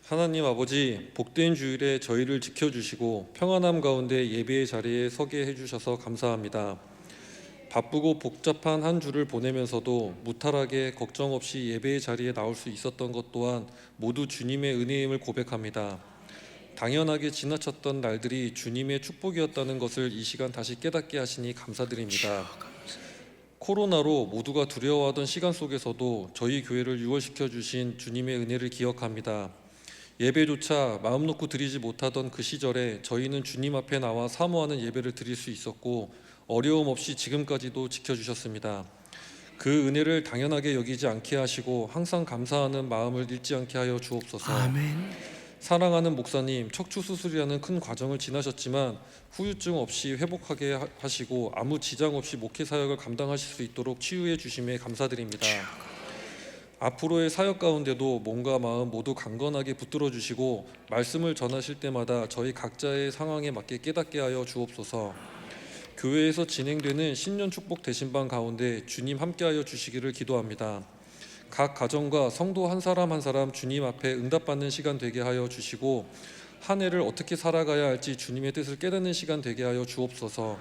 하나님 아버지, 복된 주일에 저희를 지켜주시고 평안함 가운데 예배의 자리에 서게 해주셔서 감사합니다. 바쁘고 복잡한 한 주를 보내면서도 무탈하게 걱정 없이 예배의 자리에 나올 수 있었던 것 또한 모두 주님의 은혜임을 고백합니다. 당연하게 지나쳤던 날들이 주님의 축복이었다는 것을 이 시간 다시 깨닫게 하시니 감사드립니다. 코로나로 모두가 두려워하던 시간 속에서도 저희 교회를 유월시켜 주신 주님의 은혜를 기억합니다. 예배조차 마음 놓고 드리지 못하던 그 시절에 저희는 주님 앞에 나와 사모하는 예배를 드릴 수 있었고 어려움 없이 지금까지도 지켜주셨습니다. 그 은혜를 당연하게 여기지 않게 하시고 항상 감사하는 마음을 잃지 않게 하여 주옵소서. 아멘. 사랑하는 목사님, 척추 수술이라는 큰 과정을 지나셨지만 후유증 없이 회복하게 하시고 아무 지장 없이 목회 사역을 감당하실 수 있도록 치유해 주심에 감사드립니다. 앞으로의 사역 가운데도 몸과 마음 모두 강건하게 붙들어 주시고 말씀을 전하실 때마다 저희 각자의 상황에 맞게 깨닫게 하여 주옵소서. 교회에서 진행되는 신년 축복 대신방 가운데 주님 함께하여 주시기를 기도합니다. 각 가정과 성도 한 사람 한 사람 주님 앞에 응답받는 시간 되게 하여 주시고 한 해를 어떻게 살아가야 할지 주님의 뜻을 깨닫는 시간 되게 하여 주옵소서.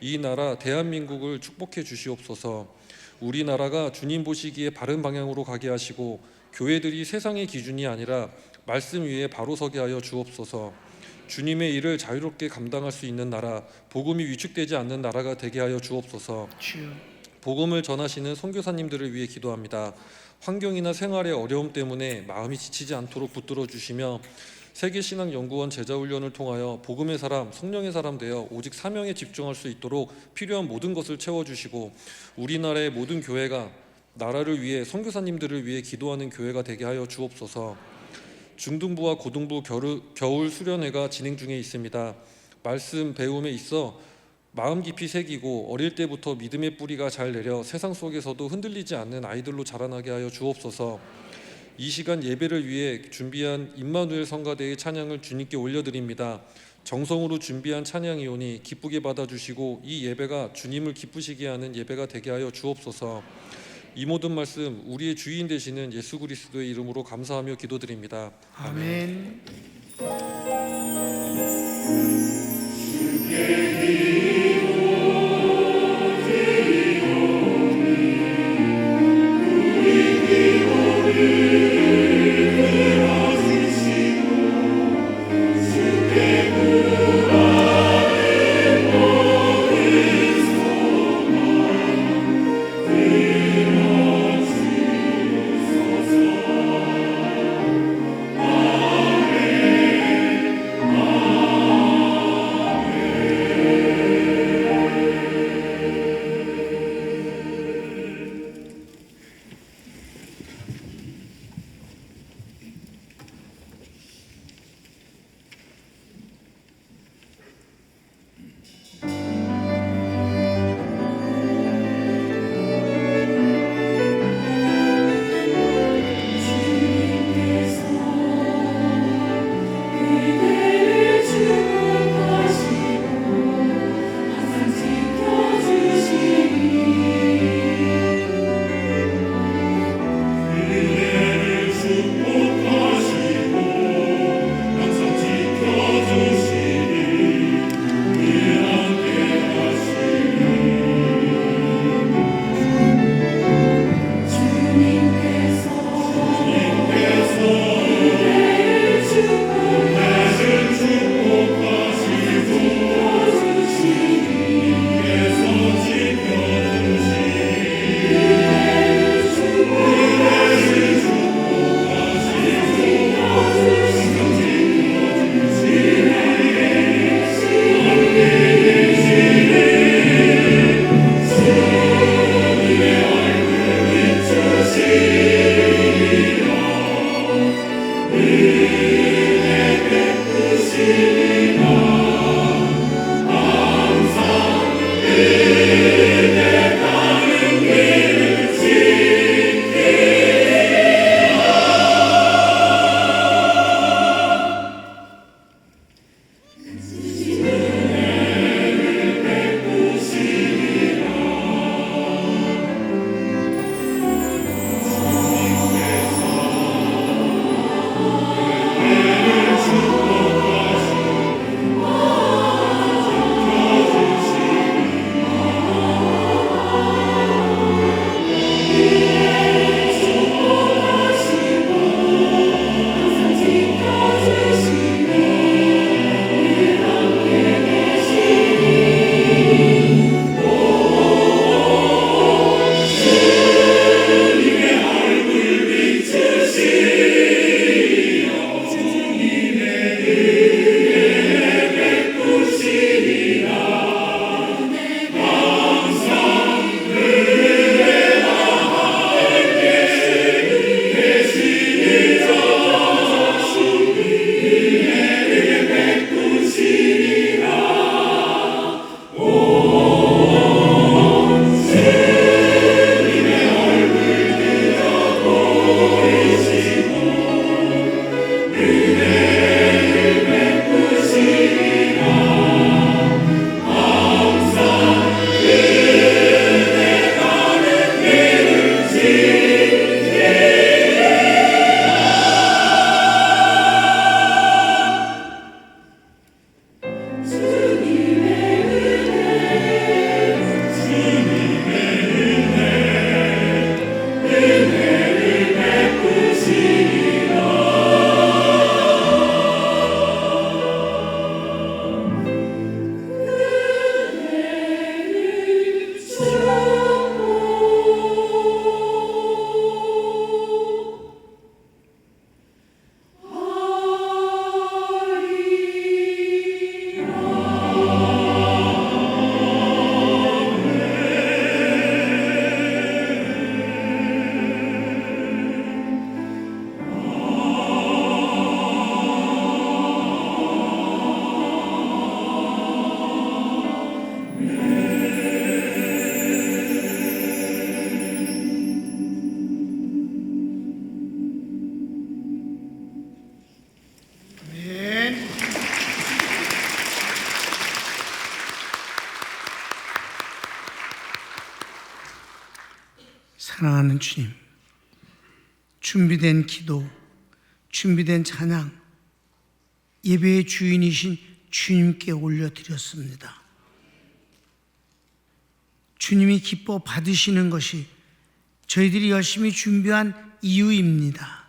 이 나라 대한민국을 축복해 주시옵소서. 우리나라가 주님 보시기에 바른 방향으로 가게 하시고 교회들이 세상의 기준이 아니라 말씀 위에 바로 서게 하여 주옵소서. 주님의 일을 자유롭게 감당할 수 있는 나라, 복음이 위축되지 않는 나라가 되게 하여 주옵소서. 복음을 전하시는 선교사님들을 위해 기도합니다. 환경이나 생활의 어려움 때문에 마음이 지치지 않도록 붙들어 주시며 세계신학연구원 제자훈련을 통하여 복음의 사람, 성령의 사람 되어 오직 사명에 집중할 수 있도록 필요한 모든 것을 채워주시고 우리나라의 모든 교회가 나라를 위해 선교사님들을 위해 기도하는 교회가 되게 하여 주옵소서. 중등부와 고등부 겨울 수련회가 진행 중에 있습니다. 말씀 배움에 있어 마음 깊이 새기고 어릴 때부터 믿음의 뿌리가 잘 내려 세상 속에서도 흔들리지 않는 아이들로 자라나게 하여 주옵소서. 이 시간 예배를 위해 준비한 임마누엘 성가대의 찬양을 주님께 올려드립니다. 정성으로 준비한 찬양이오니 기쁘게 받아주시고 이 예배가 주님을 기쁘시게 하는 예배가 되게 하여 주옵소서. 이 모든 말씀 우리의 주인 되시는 예수 그리스도의 이름으로 감사하며 기도드립니다. 아멘. 사랑하는 주님, 준비된 기도, 준비된 찬양, 예배의 주인이신 주님께 올려드렸습니다. 주님이 기뻐 받으시는 것이 저희들이 열심히 준비한 이유입니다.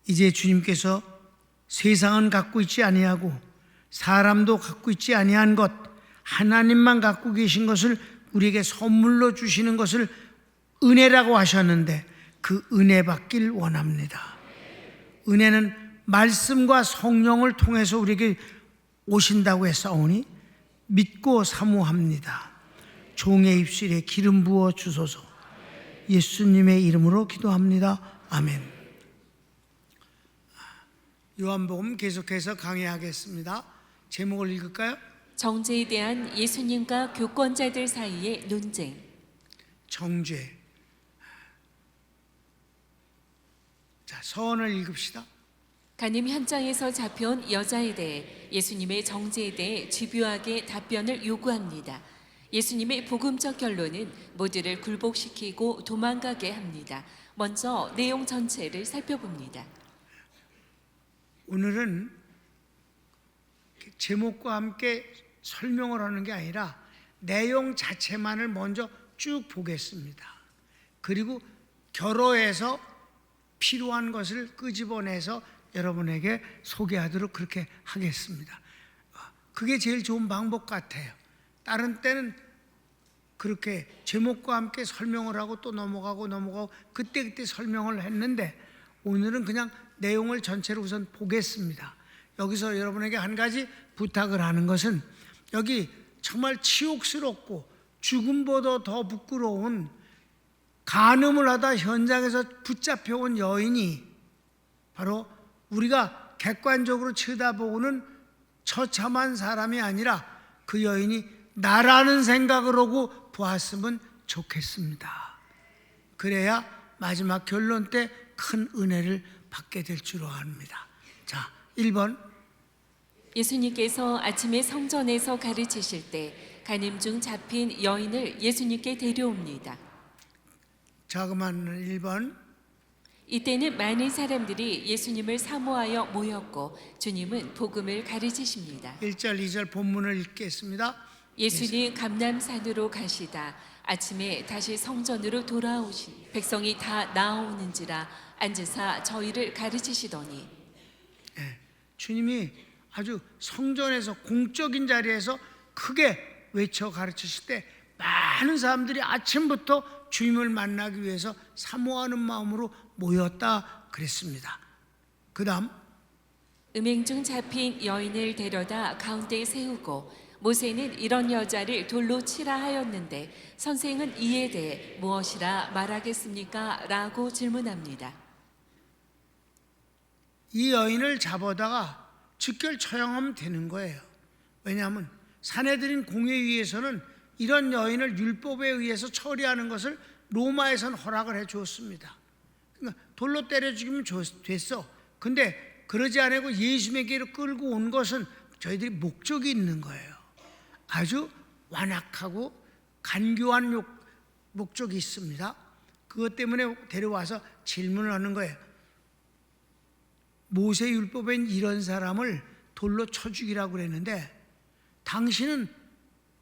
이제 주님께서 세상은 갖고 있지 아니하고 사람도 갖고 있지 아니한 것, 하나님만 갖고 계신 것을 우리에게 선물로 주시는 것을 은혜라고 하셨는데 그 은혜 받길 원합니다. 은혜는 말씀과 성령을 통해서 우리에게 오신다고 했사오니 믿고 사모합니다. 종의 입술에 기름 부어 주소서. 예수님의 이름으로 기도합니다. 아멘. 요한복음 계속해서 강의하겠습니다. 제목을 읽을까요? 정죄에 대한 예수님과 교권자들 사이의 논쟁. 정죄. 자, 서원을 읽읍시다. 간임 현장에서 잡혀온 여자에 대해 예수님의 정죄에 대해 집요하게 답변을 요구합니다. 예수님의 복음적 결론은 모두를 굴복시키고 도망가게 합니다. 먼저 내용 전체를 살펴봅니다. 오늘은 제목과 함께 설명을 하는 게 아니라 내용 자체만을 먼저 쭉 보겠습니다. 그리고 결어해서 필요한 것을 끄집어내서 여러분에게 소개하도록 그렇게 하겠습니다. 그게 제일 좋은 방법 같아요. 다른 때는 그렇게 제목과 함께 설명을 하고 또 넘어가고 그때 설명을 했는데 오늘은 그냥 내용을 전체로 우선 보겠습니다. 여기서 여러분에게 한 가지 부탁을 하는 것은 여기 정말 치욕스럽고 죽음보다 더 부끄러운 간음을 하다 현장에서 붙잡혀온 여인이 바로 우리가 객관적으로 쳐다보고는 처참한 사람이 아니라 그 여인이 나라는 생각을 하고 보았으면 좋겠습니다. 그래야 마지막 결론 때 큰 은혜를 받게 될 줄 압니다. 자, 1번. 예수님께서 아침에 성전에서 가르치실 때 간임 중 잡힌 여인을 예수님께 데려옵니다. 자그마한 1번. 이때는 많은 사람들이 예수님을 사모하여 모였고 주님은 복음을 가르치십니다. 1절 2절 본문을 읽겠습니다. 예수님 감람산으로 가시다 아침에 다시 성전으로 돌아오신 백성이 다 나아오는지라 앉으사 저희를 가르치시더니. 주님이 아주 성전에서 공적인 자리에서 크게 외쳐 가르치실 때 많은 사람들이 아침부터 주님을 만나기 위해서 사모하는 마음으로 모였다 그랬습니다. 그 다음. 음행 중 잡힌 여인을 데려다 가운데 세우고 모세는 이런 여자를 돌로 치라 하였는데 선생은 이에 대해 무엇이라 말하겠습니까? 라고 질문합니다. 이 여인을 잡아다가 즉결 처형하면 되는 거예요. 왜냐하면 사내들인 공회의에서는 이런 여인을 율법에 의해서 처리하는 것을 로마에서는 허락을 해 주었습니다. 그러니까 돌로 때려 죽이면 됐어. 근데 그러지 않고 예수님에게로 끌고 온 것은 저희들이 목적이 있는 거예요. 아주 완악하고 간교한 목적이 있습니다. 그것 때문에 데려와서 질문을 하는 거예요. 모세 율법엔 이런 사람을 돌로 쳐 죽이라고 그랬는데 당신은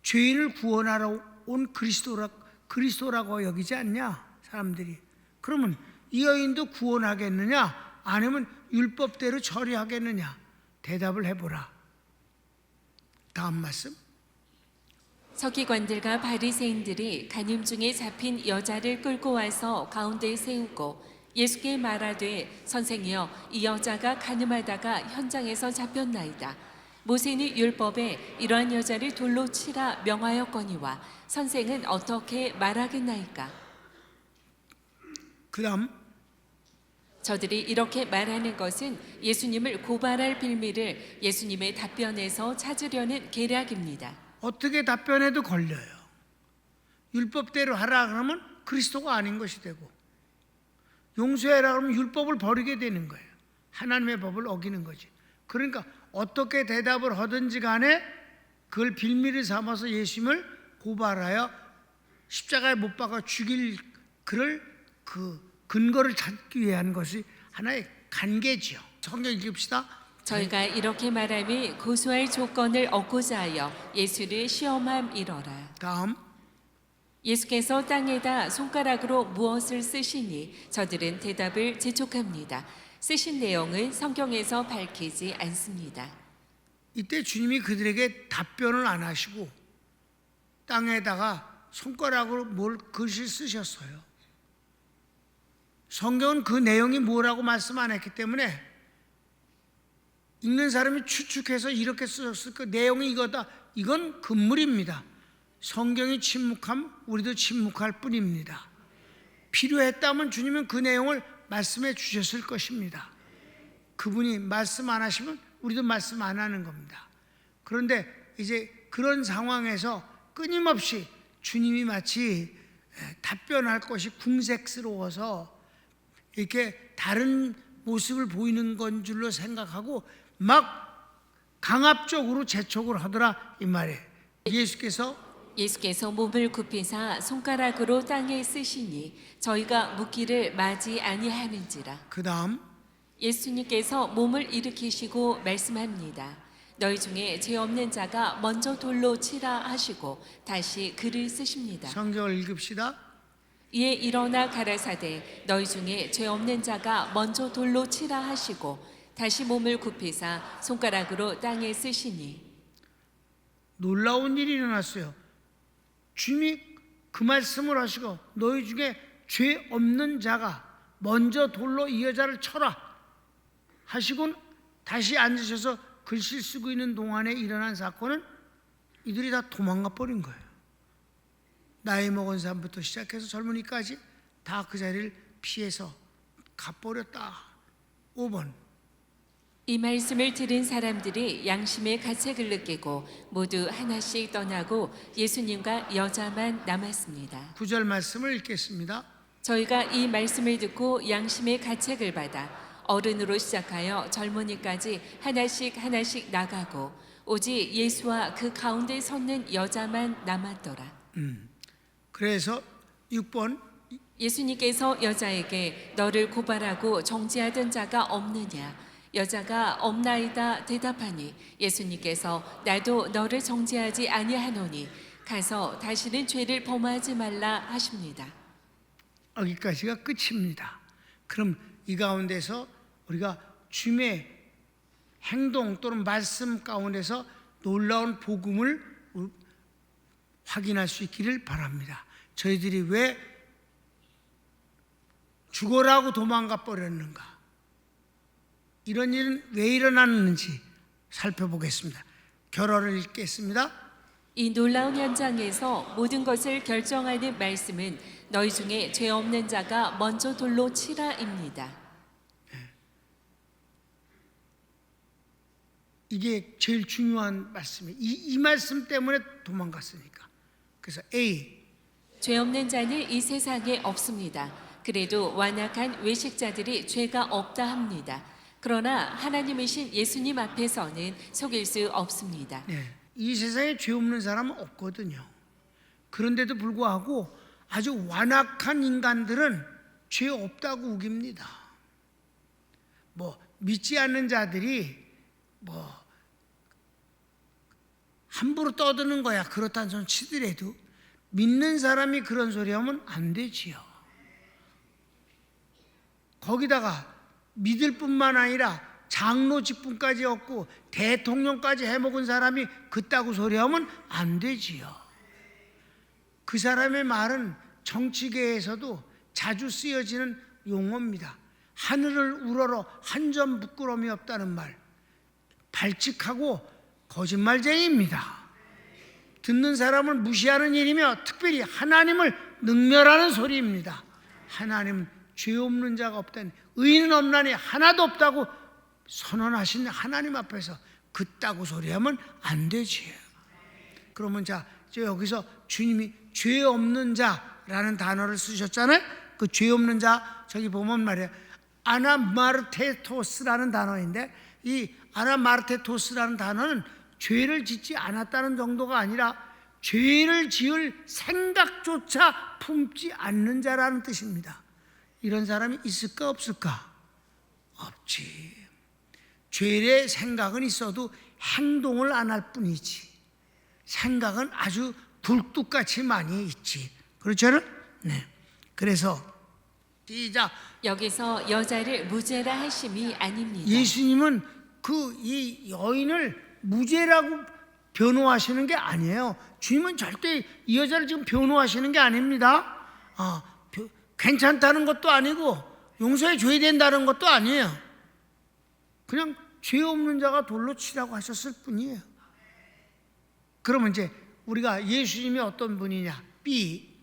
죄인을 구원하러 온 그리스도라고 여기지 않냐 사람들이. 그러면 이 여인도 구원하겠느냐 아니면 율법대로 처리하겠느냐 대답을 해보라. 다음 말씀. 서기관들과 바리새인들이 간임 중에 잡힌 여자를 끌고 와서 가운데 세우고 예수께 말하되 선생이여 이 여자가 간음하다가 현장에서 잡혔나이다. 모세는 율법에 이러한 여자를 돌로 치라 명하였거니와 선생은 어떻게 말하겠나이까? 그 다음. 저들이 이렇게 말하는 것은 예수님을 고발할 빌미를 예수님의 답변에서 찾으려는 계략입니다. 어떻게 답변해도 걸려요. 율법대로 하라 그러면 그리스도가 아닌 것이 되고 용서해라 그러면 율법을 버리게 되는 거예요. 하나님의 법을 어기는 거지. 그러니까 어떻게 대답을 하든지 간에 그걸 빌미를 삼아서 예수님을 고발하여 십자가에 못 박아 죽일 그럴 그 근거를 찾기 위한 것이 하나의 관계지요. 성경 읽읍시다. 저희가 이렇게 말함이 고소할 조건을 얻고자 하여 예수를 시험함이러라. 다음. 예수께서 땅에다 손가락으로 무엇을 쓰시니 저들은 대답을 재촉합니다. 쓰신 내용은 성경에서 밝히지 않습니다. 이때 주님이 그들에게 답변을 안 하시고 땅에다가 손가락으로 뭘 글씨 쓰셨어요. 성경은 그 내용이 뭐라고 말씀 안 했기 때문에 읽는 사람이 추측해서 이렇게 쓰셨을 그 내용이 이거다. 이건 금물입니다. 성경이 침묵함, 우리도 침묵할 뿐입니다. 필요했다면 주님은 그 내용을 말씀해 주셨을 것입니다. 그분이 말씀 안 하시면 우리도 말씀 안 하는 겁니다. 그런데 이제 그런 상황에서 끊임없이 주님이 마치 답변할 것이 궁색스러워서 이렇게 다른 모습을 보이는 건 줄로 생각하고 막 강압적으로 재촉을 하더라 이 말이에요. 예수께서 몸을 굽히사 손가락으로 땅에 쓰시니 저희가 묻기를 마지 아니하는지라. 그 다음 예수님께서 몸을 일으키시고 말씀합니다. 너희 중에 죄 없는 자가 먼저 돌로 치라 하시고 다시 글을 쓰십니다. 성경을 읽읍시다. 이에 일어나 가라사대 너희 중에 죄 없는 자가 먼저 돌로 치라 하시고 다시 몸을 굽히사 손가락으로 땅에 쓰시니. 놀라운 일이 일어났어요. 주님이 그 말씀을 하시고 너희 중에 죄 없는 자가 먼저 돌로 이 여자를 쳐라 하시고 다시 앉으셔서 글씨 쓰고 있는 동안에 일어난 사건은 이들이 다 도망가 버린 거예요. 나이 먹은 사람부터 시작해서 젊은이까지 다 그 자리를 피해서 가버렸다. 5번. 이 말씀을 들은 사람들이 양심의 가책을 느끼고 모두 하나씩 떠나고 예수님과 여자만 남았습니다. 9절 말씀을 읽겠습니다. 저희가 이 말씀을 듣고 양심의 가책을 받아 어른으로 시작하여 젊은이까지 하나씩 나가고 오직 예수와 그 가운데 섰는 여자만 남았더라. 그래서 6번. 예수님께서 여자에게 너를 고발하고 정죄하던 자가 없느냐? 여자가 없나이다 대답하니 예수님께서 나도 너를 정죄하지 아니하노니 가서 다시는 죄를 범하지 말라 하십니다. 여기까지가 끝입니다. 그럼 이 가운데서 우리가 주님의 행동 또는 말씀 가운데서 놀라운 복음을 확인할 수 있기를 바랍니다. 저희들이 왜 죽어라고 도망가 버렸는가? 이런 일은 왜 일어났는지 살펴보겠습니다. 결어를 읽겠습니다. 이 놀라운 현장에서 모든 것을 결정하는 말씀은 너희 중에 죄 없는 자가 먼저 돌로 치라입니다. 이게 제일 중요한 말씀이에요. 이 말씀 때문에 도망갔으니까. 그래서 A. 죄 없는 자는 이 세상에 없습니다. 그래도 완악한 외식자들이 죄가 없다 합니다. 그러나 하나님이신 예수님 앞에서는 속일 수 없습니다. 네, 이 세상에 죄 없는 사람은 없거든요. 그런데도 불구하고 아주 완악한 인간들은 죄 없다고 우깁니다. 믿지 않는 자들이 함부로 떠드는 거야. 그렇다는 손 치더라도 믿는 사람이 그런 소리 하면 안 되지요. 거기다가 믿을 뿐만 아니라 장로 직분까지 얻고 대통령까지 해먹은 사람이 그따구 소리하면 안 되지요. 그 사람의 말은 정치계에서도 자주 쓰여지는 용어입니다. 하늘을 우러러 한 점 부끄러움이 없다는 말. 발칙하고 거짓말쟁이입니다. 듣는 사람을 무시하는 일이며 특별히 하나님을 능멸하는 소리입니다. 하나님은 죄 없는 자가 없다니 의인은 없나니 하나도 없다고 선언하신 하나님 앞에서 그따구 소리하면 안 되지. 그러면 여기서 주님이 죄 없는 자라는 단어를 쓰셨잖아요. 그 죄 없는 자 저기 보면 말이에요. 아나마르테토스라는 단어인데 이 아나마르테토스라는 단어는 죄를 짓지 않았다는 정도가 아니라 죄를 지을 생각조차 품지 않는 자라는 뜻입니다. 이런 사람이 있을까 없을까? 없지. 죄의 생각은 있어도 행동을 안 할 뿐이지. 생각은 아주 굴뚝같이 많이 있지. 그렇죠? 네. 그래서 시작. 여기서 여자를 무죄라 하심이 아닙니다. 예수님은 이 여인을 무죄라고 변호하시는 게 아니에요. 주님은 절대 이 여자를 지금 변호하시는 게 아닙니다. 괜찮다는 것도 아니고 용서해 줘야 된다는 것도 아니에요. 그냥 죄 없는 자가 돌로 치라고 하셨을 뿐이에요. 그러면 이제 우리가 예수님이 어떤 분이냐? B.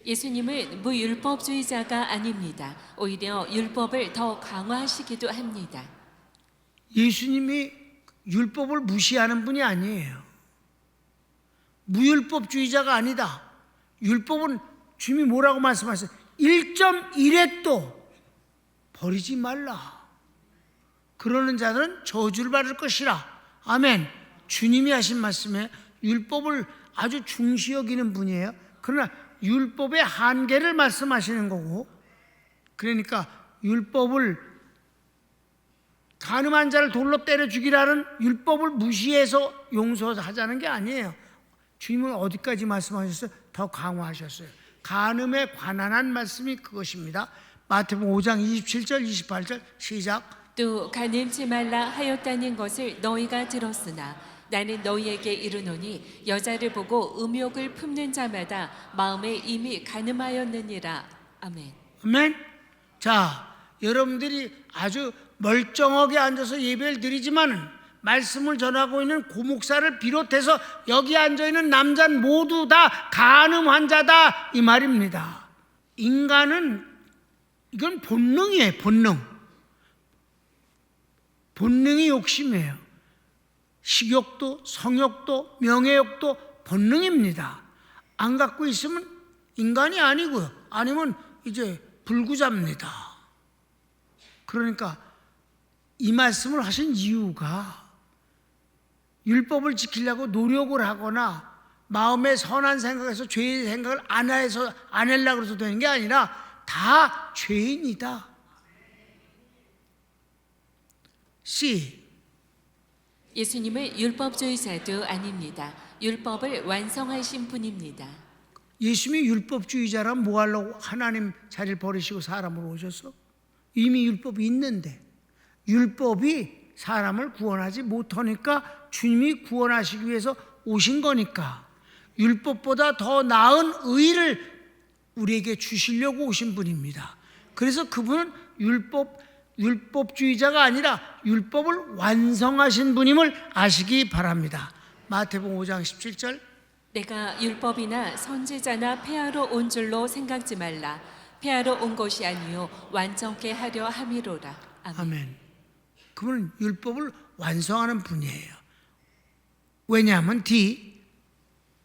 예수님은 무율법주의자가 아닙니다. 오히려 율법을 더 강화하시기도 합니다. 예수님이 율법을 무시하는 분이 아니에요. 무율법주의자가 아니다. 율법은 주님이 뭐라고 말씀하셨어요? 1.1획도 버리지 말라. 그러는 자들은 저주를 받을 것이라. 아멘. 주님이 하신 말씀에 율법을 아주 중시 여기는 분이에요. 그러나 율법의 한계를 말씀하시는 거고, 그러니까 율법을 간음한 자를 돌로 때려 죽이라는 율법을 무시해서 용서하자는 게 아니에요. 주님은 어디까지 말씀하셨어요? 더 강화하셨어요. 간음에 관한 말씀이 그것입니다. 마태복음 5장 27절 28절 시작. 또 간음치 말라 하였다는 것을 너희가 들었으나 나는 너희에게 이르노니 여자를 보고 음욕을 품는 자마다 마음에 이미 간음하였느니라. 아멘. 아멘. 자, 여러분들이 아주 멀쩡하게 앉아서 예배를 드리지만은 말씀을 전하고 있는 고목사를 비롯해서 여기 앉아있는 남자는 모두 다 간음 환자다 이 말입니다. 인간은 이건 본능이에요. 본능이 욕심이에요. 식욕도 성욕도 명예욕도 본능입니다. 안 갖고 있으면 인간이 아니고요. 아니면 이제 불구자입니다. 그러니까 이 말씀을 하신 이유가 율법을 지키려고 노력을 하거나 마음에 선한 생각에서 죄의 생각을 안 하려고 해서 되는 게 아니라 다 죄인이다. C. 예수님은 율법주의자도 아닙니다. 율법을 완성하신 분입니다. 예수님이 율법주의자라면 뭐 하려고 하나님 자리를 버리시고 사람으로 오셔서? 이미 율법이 있는데 율법이 사람을 구원하지 못하니까 주님이 구원하시기 위해서 오신 거니까 율법보다 더 나은 의를 우리에게 주시려고 오신 분입니다. 그래서 그분은 율법주의자가 아니라 율법을 완성하신 분임을 아시기 바랍니다. 마태복음 5장 17절. 내가 율법이나 선지자나 폐하러 온 줄로 생각지 말라. 폐하러 온 것이 아니요 완전케 하려 함이로라. 아멘. 아멘. 그분은 율법을 완성하는 분이에요. 왜냐하면 D.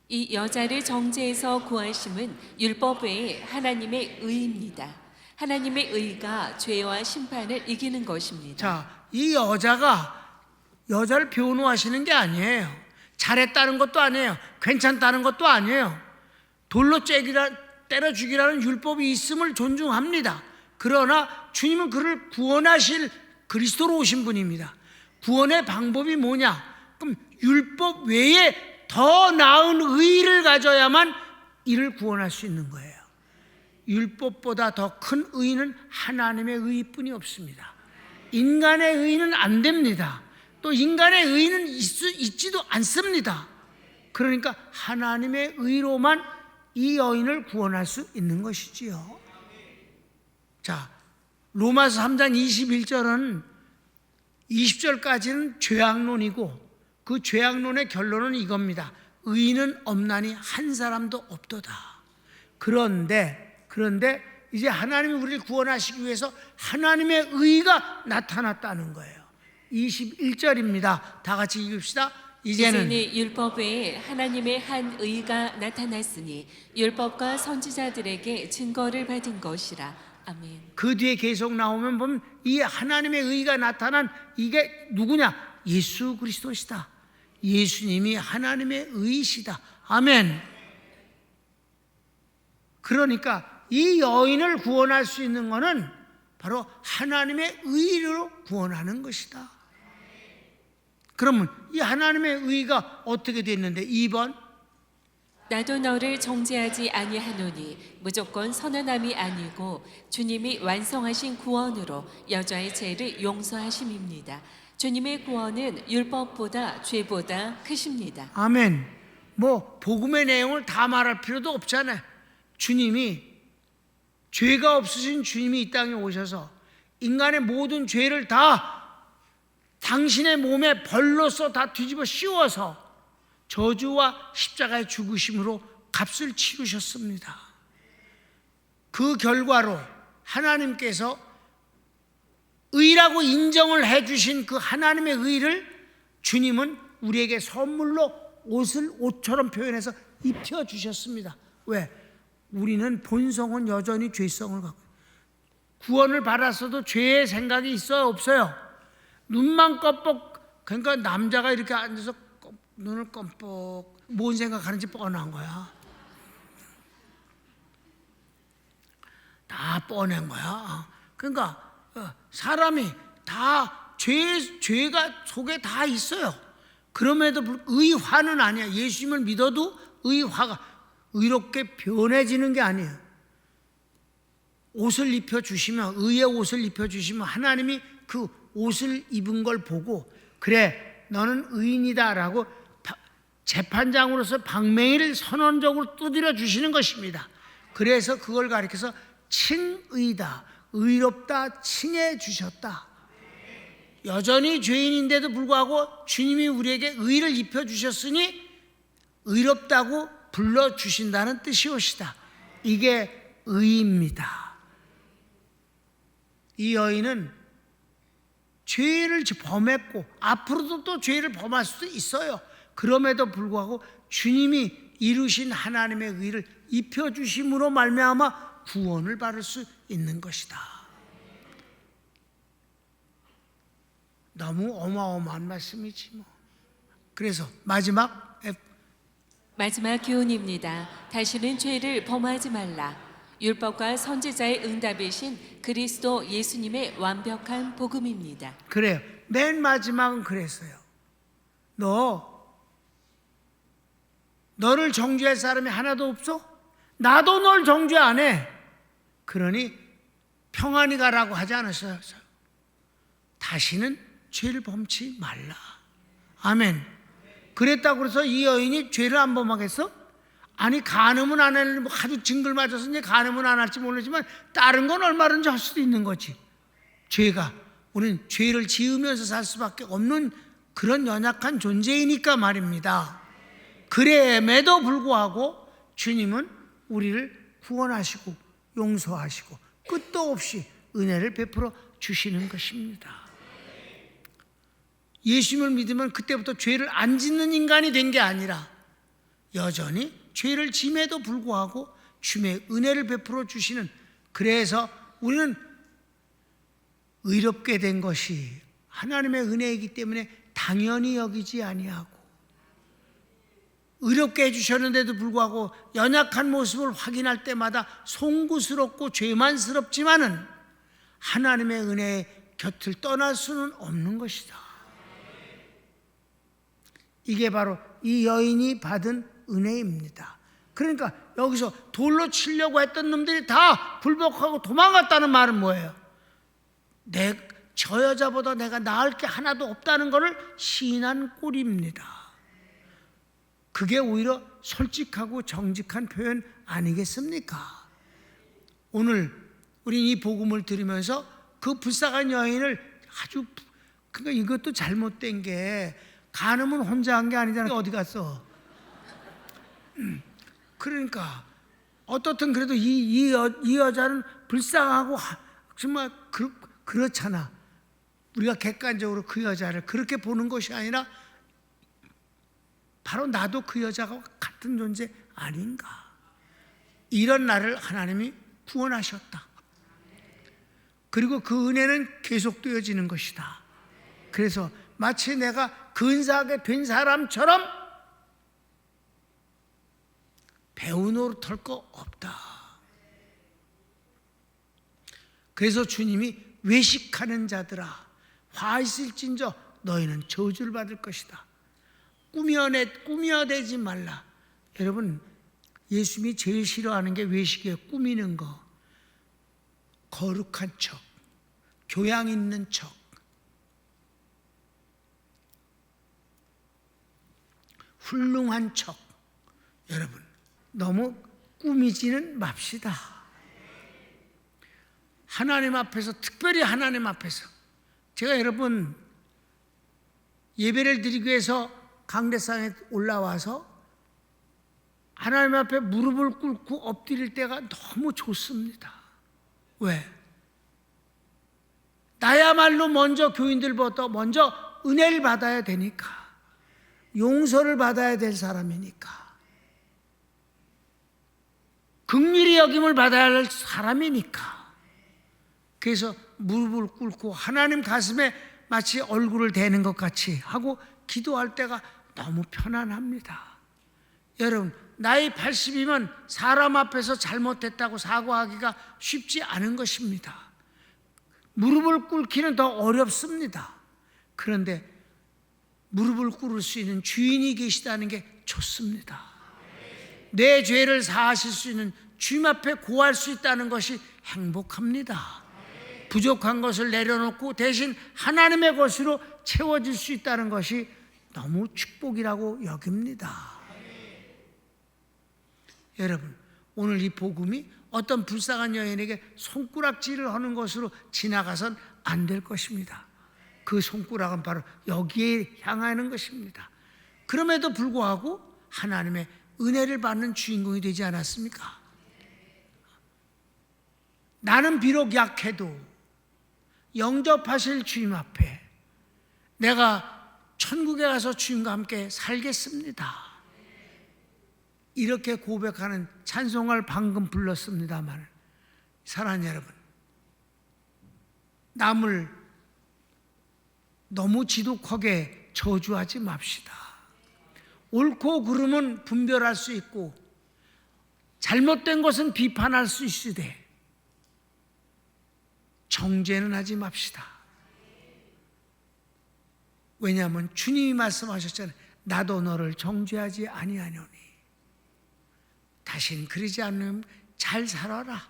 이 여자를 정죄에서 구하심은 율법 외에 하나님의 의입니다. 하나님의 의가 죄와 심판을 이기는 것입니다. 자, 이 여자가 여자를 변호하시는 게 아니에요. 잘했다는 것도 아니에요. 괜찮다는 것도 아니에요. 돌로 때려 죽이라는 율법이 있음을 존중합니다. 그러나 주님은 그를 구원하실 그리스도로 오신 분입니다. 구원의 방법이 뭐냐? 그럼 율법 외에 더 나은 의를 가져야만 이를 구원할 수 있는 거예요. 율법보다 더 큰 의는 하나님의 의뿐이 없습니다. 인간의 의는 안 됩니다. 또 인간의 의는 있지도 않습니다. 그러니까 하나님의 의로만 이 여인을 구원할 수 있는 것이지요. 자, 로마서 3장 21절은 20절까지는 죄악론이고 그 죄악론의 결론은 이겁니다. 의인은 없나니 한 사람도 없도다. 그런데 이제 하나님이 우리를 구원하시기 위해서 하나님의 의가 나타났다는 거예요. 21절입니다. 다 같이 읽읍시다. 이제는 율법 외에 하나님의 한 의가 나타났으니 율법과 선지자들에게 증거를 받은 것이라. 아멘. 그 뒤에 계속 나오면 보면 이 하나님의 의가 나타난 이게 누구냐? 예수 그리스도시다. 예수님이 하나님의 의이시다. 아멘. 그러니까 이 여인을 구원할 수 있는 것은 바로 하나님의 의로 구원하는 것이다. 그러면 이 하나님의 의가 어떻게 됐는데? 2번, 나도 너를 정죄하지 아니하노니 무조건 선언함이 아니고 주님이 완성하신 구원으로 여자의 죄를 용서하심입니다. 주님의 구원은 율법보다 죄보다 크십니다. 아멘. 뭐 복음의 내용을 다 말할 필요도 없잖아요. 주님이, 죄가 없으신 주님이 이 땅에 오셔서 인간의 모든 죄를 다 당신의 몸에 벌로써 다 뒤집어 씌워서 저주와 십자가의 죽으심으로 값을 치르셨습니다. 그 결과로 하나님께서 의라고 인정을 해주신 그 하나님의 의를 주님은 우리에게 선물로 옷처럼 표현해서 입혀주셨습니다. 왜? 우리는 본성은 여전히 죄성을 갖고, 구원을 받았어도 죄의 생각이 있어요, 없어요? 눈만 껌뻑, 그러니까 남자가 이렇게 앉아서 눈을 껌뻑, 뭔 생각하는지 뻔한 거야. 다 뻔한 거야. 그러니까 사람이 다 죄가 속에 다 있어요. 그럼에도 의화는 아니야. 예수님을 믿어도 의화가 의롭게 변해지는 게 아니에요. 옷을 입혀주시면, 의의 옷을 입혀주시면 하나님이 그 옷을 입은 걸 보고, 그래 너는 의인이다 라고 재판장으로서 방맹이를 선언적으로 두드려 주시는 것입니다. 그래서 그걸 가리켜서 칭의다, 의롭다 칭해 주셨다. 여전히 죄인인데도 불구하고 주님이 우리에게 의를 입혀주셨으니 의롭다고 불러주신다는 뜻이옵시다. 이게 의입니다. 이 여인은 죄를 범했고 앞으로도 또 죄를 범할 수도 있어요. 그럼에도 불구하고 주님이 이루신 하나님의 의를 입혀주심으로 말미암아 구원을 받을 수 있는 것이다. 너무 어마어마한 말씀이지 뭐. 그래서 마지막 교훈입니다. 다시는 죄를 범하지 말라. 율법과 선지자의 응답이신 그리스도 예수님의 완벽한 복음입니다. 그래요. 맨 마지막은 그랬어요. 너를 정죄할 사람이 하나도 없어? 나도 널 정죄 안 해. 그러니 평안히 가라고 하지 않았어요. 다시는 죄를 범치 말라. 아멘. 그랬다고 해서 이 여인이 죄를 안 범하겠어? 아니, 간음은 안 하는, 아주 징글 맞아서 이제 간음은 안 할지 모르지만 다른 건 얼마든지 할 수도 있는 거지. 죄가, 우리는 죄를 지으면서 살 수밖에 없는 그런 연약한 존재이니까 말입니다. 그럼에도 불구하고 주님은 우리를 구원하시고 용서하시고 끝도 없이 은혜를 베풀어 주시는 것입니다. 예수님을 믿으면 그때부터 죄를 안 짓는 인간이 된 게 아니라 여전히 죄를 짐에도 불구하고 주님의 은혜를 베풀어 주시는, 그래서 우리는 의롭게 된 것이 하나님의 은혜이기 때문에 당연히 여기지 아니하고, 의롭게 해주셨는데도 불구하고 연약한 모습을 확인할 때마다 송구스럽고 죄만스럽지만은 하나님의 은혜의 곁을 떠날 수는 없는 것이다. 이게 바로 이 여인이 받은 은혜입니다. 그러니까 여기서 돌로 치려고 했던 놈들이 다 굴복하고 도망갔다는 말은 뭐예요? 저 여자보다 내가 나을 게 하나도 없다는 것을 시인한 꼴입니다. 그게 오히려 솔직하고 정직한 표현 아니겠습니까? 오늘 우리 이 복음을 들으면서 그 불쌍한 여인을 그러니까 이것도 잘못된 게, 간음은 혼자 한 게 아니잖아. 어디 갔어? 그러니까 어떻든 그래도 이 여자는 불쌍하고 정말 그렇잖아. 우리가 객관적으로 그 여자를 그렇게 보는 것이 아니라 바로 나도 그 여자가 같은 존재 아닌가. 이런 나를 하나님이 구원하셨다. 그리고 그 은혜는 계속되어지는 것이다. 그래서 마치 내가 근사하게 된 사람처럼 배우 노릇할 거 없다. 그래서 주님이 외식하는 자들아 화 있을진저 너희는 저주를 받을 것이다. 꾸며대지 말라. 여러분, 예수님이 제일 싫어하는 게 외식이에요. 꾸미는 거, 거룩한 척, 교양 있는 척, 훌륭한 척. 여러분, 너무 꾸미지는 맙시다. 하나님 앞에서, 특별히 하나님 앞에서, 제가 여러분 예배를 드리기 위해서 강대상에 올라와서 하나님 앞에 무릎을 꿇고 엎드릴 때가 너무 좋습니다. 왜? 나야말로 먼저 교인들보다 먼저 은혜를 받아야 되니까, 용서를 받아야 될 사람이니까, 긍휼히 여김을 받아야 할 사람이니까. 그래서 무릎을 꿇고 하나님 가슴에 마치 얼굴을 대는 것 같이 하고 기도할 때가 너무 편안합니다. 여러분, 나이 80이면 사람 앞에서 잘못했다고 사과하기가 쉽지 않은 것입니다. 무릎을 꿇기는 더 어렵습니다. 그런데 무릎을 꿇을 수 있는 주인이 계시다는 게 좋습니다. 내 죄를 사하실 수 있는 주님 앞에 고할 수 있다는 것이 행복합니다. 부족한 것을 내려놓고 대신 하나님의 것으로 채워질 수 있다는 것이 너무 축복이라고 여깁니다. 여러분, 오늘 이 복음이 어떤 불쌍한 여인에게 손가락질을 하는 것으로 지나가선 안 될 것입니다. 그 손가락은 바로 여기에 향하는 것입니다. 그럼에도 불구하고 하나님의 은혜를 받는 주인공이 되지 않았습니까? 나는 비록 약해도 영접하실 주님 앞에 내가 천국에 가서 주님과 함께 살겠습니다. 이렇게 고백하는 찬송을 방금 불렀습니다만, 사랑하는 여러분, 남을 너무 지독하게 저주하지 맙시다. 옳고 그름은 분별할 수 있고 잘못된 것은 비판할 수 있으되 정죄는 하지 맙시다. 왜냐하면 주님이 말씀하셨잖아요. 나도 너를 정죄하지 아니하노니 다신 그러지 않으면 잘 살아라.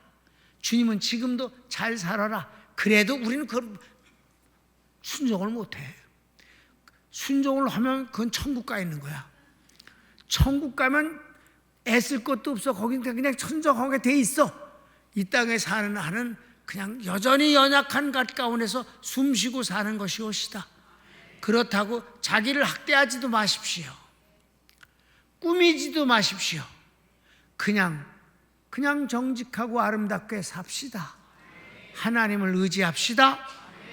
주님은 지금도 잘 살아라. 그래도 우리는 그 순종을 못해. 순종을 하면 그건 천국 가 있는 거야. 천국 가면 애쓸 것도 없어. 거긴 그냥 천정하게 돼 있어. 이 땅에 사는 한은 그냥 여전히 연약한 것 가운데서 숨쉬고 사는 것이 옳시다. 그렇다고 자기를 학대하지도 마십시오. 꾸미지도 마십시오. 그냥 정직하고 아름답게 삽시다. 하나님을 의지합시다.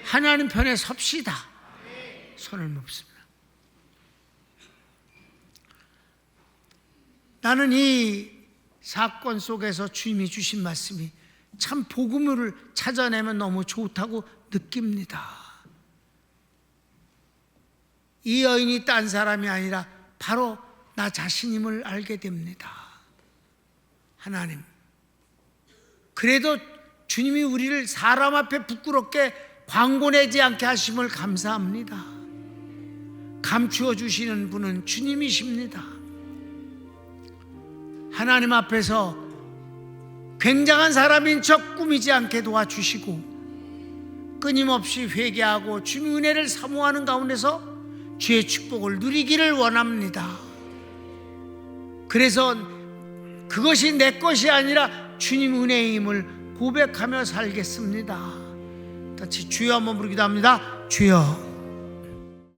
하나님 편에 섭시다. 손을 뭅습니다. 나는 이 사건 속에서 주님이 주신 말씀이 참 복음을 찾아내면 너무 좋다고 느낍니다. 이 여인이 딴 사람이 아니라 바로 나 자신임을 알게 됩니다. 하나님, 그래도 주님이 우리를 사람 앞에 부끄럽게 광고내지 않게 하심을 감사합니다. 감추어 주시는 분은 주님이십니다. 하나님 앞에서 굉장한 사람인 척 꾸미지 않게 도와주시고 끊임없이 회개하고 주님의 은혜를 사모하는 가운데서 주의 축복을 누리기를 원합니다. 그래서 그것이 내 것이 아니라 주님 은혜임을 고백하며 살겠습니다. 같이 주여 한번 부르기도 합니다. 주여.